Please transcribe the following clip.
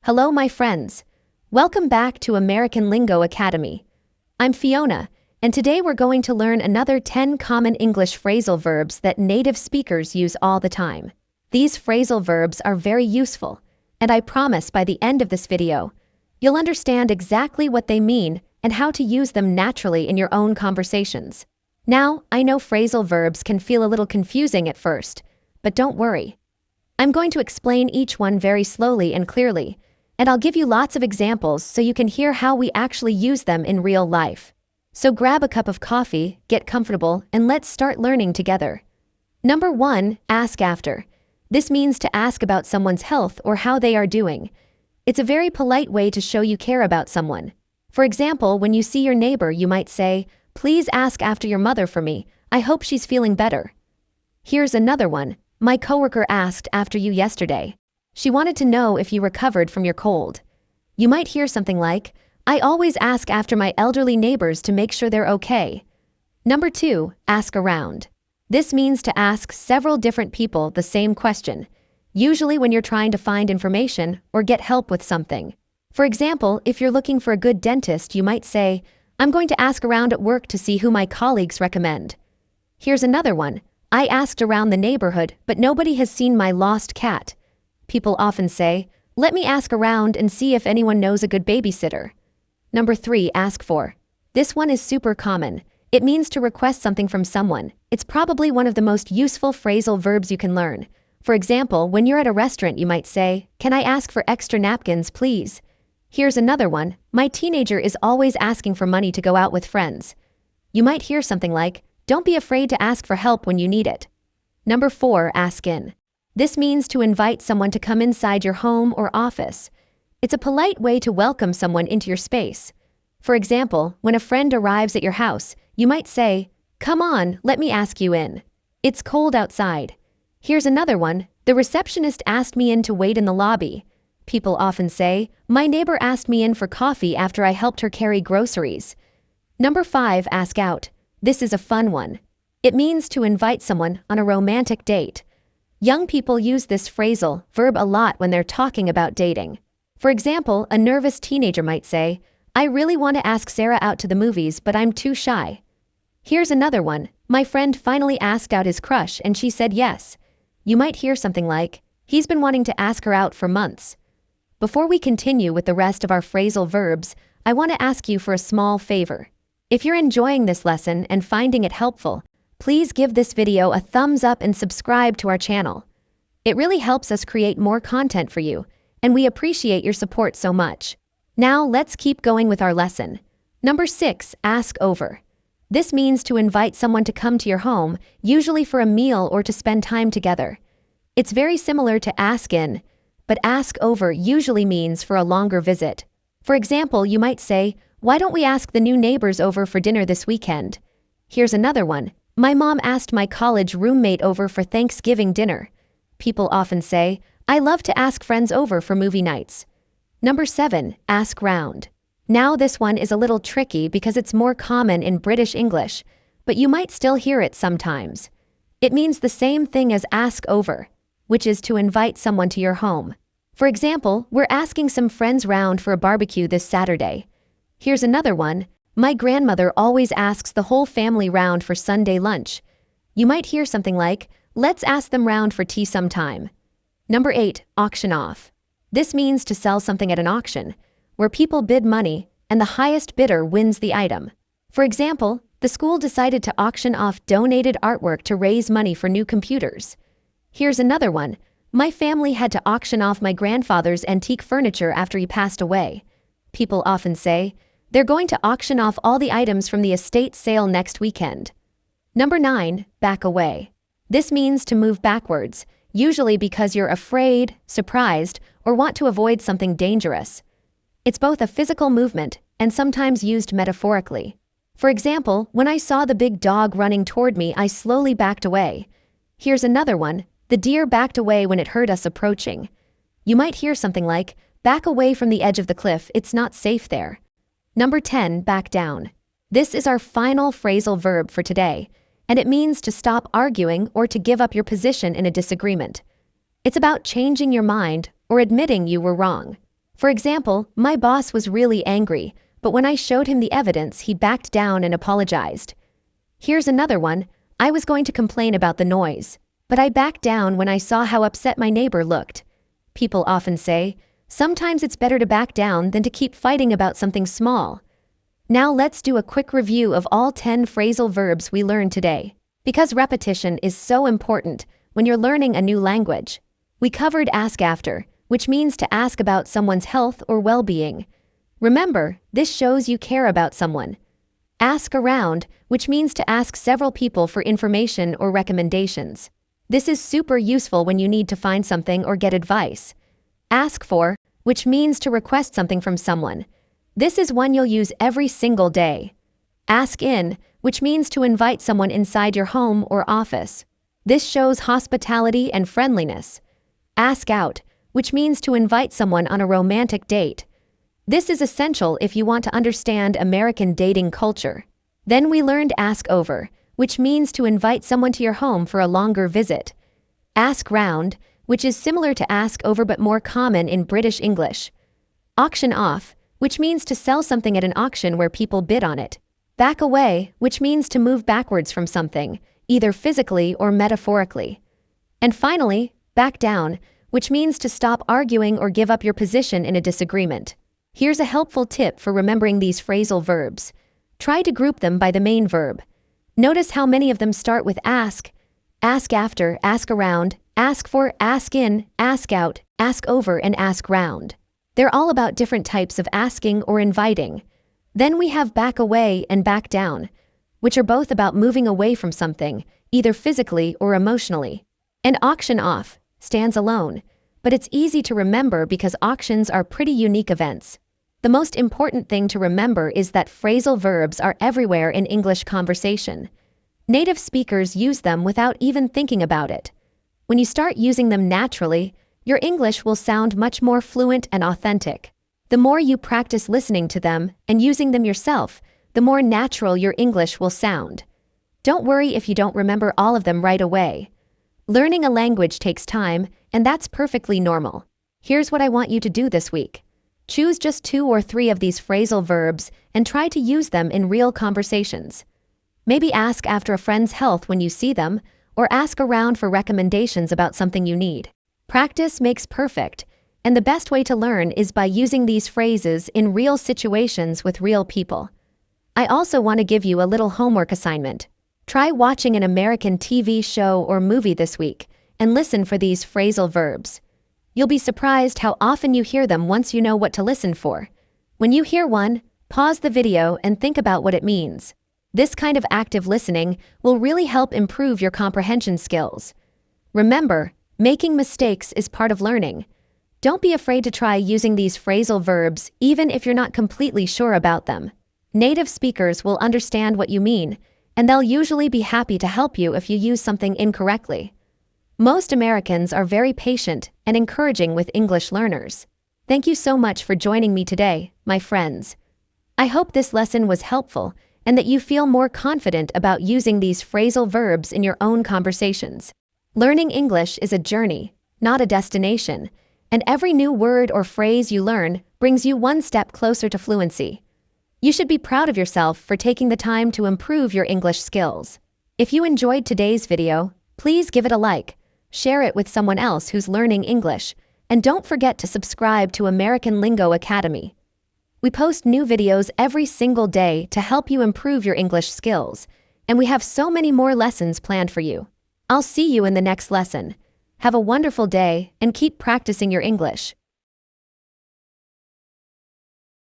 Hello, my friends. Welcome back to American Lingo Academy. I'm Fiona, and today we're going to learn another 10 common English phrasal verbs that native speakers use all the time. These phrasal verbs are very useful, and I promise by the end of this video, you'll understand exactly what they mean and how to use them naturally in your own conversations. Now, I know phrasal verbs can feel a little confusing at first, but don't worry. I'm going to explain each one very slowly and clearly, and I'll give you lots of examples so you can hear how we actually use them in real life. So grab a cup of coffee, get comfortable, and let's start learning together. Number 1, ask after. This means to ask about someone's health or how they are doing. It's a very polite way to show you care about someone. For example, when you see your neighbor, you might say, "Please ask after your mother for me. I hope she's feeling better." Here's another one. My coworker asked after you yesterday. She wanted to know if you recovered from your cold. You might hear something like, "I always ask after my elderly neighbors to make sure they're okay." Number 2, ask around. This means to ask several different people the same question, usually when you're trying to find information or get help with something. For example, if you're looking for a good dentist, you might say, "I'm going to ask around at work to see who my colleagues recommend." Here's another one. I asked around the neighborhood, but nobody has seen my lost cat. People often say, "Let me ask around and see if anyone knows a good babysitter." Number 3, ask for. This one is super common. It means to request something from someone. It's probably one of the most useful phrasal verbs you can learn. For example, when you're at a restaurant, you might say, "Can I ask for extra napkins, please?" Here's another one. My teenager is always asking for money to go out with friends. You might hear something like, "Don't be afraid to ask for help when you need it." Number 4, ask in. This means to invite someone to come inside your home or office. It's a polite way to welcome someone into your space. For example, when a friend arrives at your house, you might say, "Come on, let me ask you in. It's cold outside." Here's another one. The receptionist asked me in to wait in the lobby. People often say, "My neighbor asked me in for coffee after I helped her carry groceries." Number 5, ask out. This is a fun one. It means to invite someone on a romantic date. Young people use this phrasal verb a lot when they're talking about dating. For example, a nervous teenager might say, "I really want to ask Sarah out to the movies, but I'm too shy." Here's another one. My friend finally asked out his crush and she said yes. You might hear something like, "He's been wanting to ask her out for months." Before we continue with the rest of our phrasal verbs, I want to ask you for a small favor. If you're enjoying this lesson and finding it helpful, please give this video a thumbs up and subscribe to our channel. It really helps us create more content for you, and we appreciate your support so much. Now let's keep going with our lesson. Number 6, ask over. This means to invite someone to come to your home, usually for a meal or to spend time together. It's very similar to ask in, but ask over usually means for a longer visit. For example, you might say, "Why don't we ask the new neighbors over for dinner this weekend?" Here's another one. My mom asked my college roommate over for Thanksgiving dinner. People often say, "I love to ask friends over for movie nights." Number 7, ask round. Now this one is a little tricky because it's more common in British English, but you might still hear it sometimes. It means the same thing as ask over, which is to invite someone to your home. For example, we're asking some friends round for a barbecue this Saturday. Here's another one. My grandmother always asks the whole family round for Sunday lunch. You might hear something like, "Let's ask them round for tea sometime." Number 8, auction off. This means to sell something at an auction, where people bid money, and the highest bidder wins the item. For example, the school decided to auction off donated artwork to raise money for new computers. Here's another one. My family had to auction off my grandfather's antique furniture after he passed away. People often say, "They're going to auction off all the items from the estate sale next weekend." Number 9, back away. This means to move backwards, usually because you're afraid, surprised, or want to avoid something dangerous. It's both a physical movement and sometimes used metaphorically. For example, when I saw the big dog running toward me, I slowly backed away. Here's another one. The deer backed away when it heard us approaching. You might hear something like, "Back away from the edge of the cliff, it's not safe there." Number 10, back down. This is our final phrasal verb for today, and it means to stop arguing or to give up your position in a disagreement. It's about changing your mind or admitting you were wrong. For example, my boss was really angry, but when I showed him the evidence, he backed down and apologized. Here's another one. I was going to complain about the noise, but I backed down when I saw how upset my neighbor looked. People often say, sometimes it's better to back down than to keep fighting about something small. Now let's do a quick review of all 10 phrasal verbs we learned today. Because repetition is so important when you're learning a new language. We covered ask after, which means to ask about someone's health or well-being. Remember, this shows you care about someone. Ask around, which means to ask several people for information or recommendations. This is super useful when you need to find something or get advice. Ask for, which means to request something from someone. This is one you'll use every single day. Ask in, which means to invite someone inside your home or office. This shows hospitality and friendliness. Ask out, which means to invite someone on a romantic date. This is essential if you want to understand American dating culture. Then we learned ask over, which means to invite someone to your home for a longer visit. Ask round, which is similar to ask over but more common in British English. Auction off, which means to sell something at an auction where people bid on it. Back away, which means to move backwards from something, either physically or metaphorically. And finally, back down, which means to stop arguing or give up your position in a disagreement. Here's a helpful tip for remembering these phrasal verbs. Try to group them by the main verb. Notice how many of them start with ask after, ask around, ask for, ask in, ask out, ask over, and ask round. They're all about different types of asking or inviting. Then we have back away and back down, which are both about moving away from something, either physically or emotionally. And auction off stands alone, but it's easy to remember because auctions are pretty unique events. The most important thing to remember is that phrasal verbs are everywhere in English conversation. Native speakers use them without even thinking about it. When you start using them naturally, your English will sound much more fluent and authentic. The more you practice listening to them and using them yourself, the more natural your English will sound. Don't worry if you don't remember all of them right away. Learning a language takes time, and that's perfectly normal. Here's what I want you to do this week. Choose just 2 or 3 of these phrasal verbs and try to use them in real conversations. Maybe ask after a friend's health when you see them, or ask around for recommendations about something you need. Practice makes perfect, and the best way to learn is by using these phrases in real situations with real people. I also want to give you a little homework assignment. Try watching an American TV show or movie this week and listen for these phrasal verbs. You'll be surprised how often you hear them once you know what to listen for. When you hear one, pause the video and think about what it means. This kind of active listening will really help improve your comprehension skills. Remember, making mistakes is part of learning. Don't be afraid to try using these phrasal verbs even if you're not completely sure about them. Native speakers will understand what you mean, and they'll usually be happy to help you if you use something incorrectly. Most Americans are very patient and encouraging with English learners. Thank you so much for joining me today, my friends. I hope this lesson was helpful and that you feel more confident about using these phrasal verbs in your own conversations. Learning English is a journey, not a destination, and every new word or phrase you learn brings you one step closer to fluency. You should be proud of yourself for taking the time to improve your English skills. If you enjoyed today's video, please give it a like, share it with someone else who's learning English, and don't forget to subscribe to American Lingo Academy. We post new videos every single day to help you improve your English skills, and we have so many more lessons planned for you. I'll see you in the next lesson. Have a wonderful day and keep practicing your English.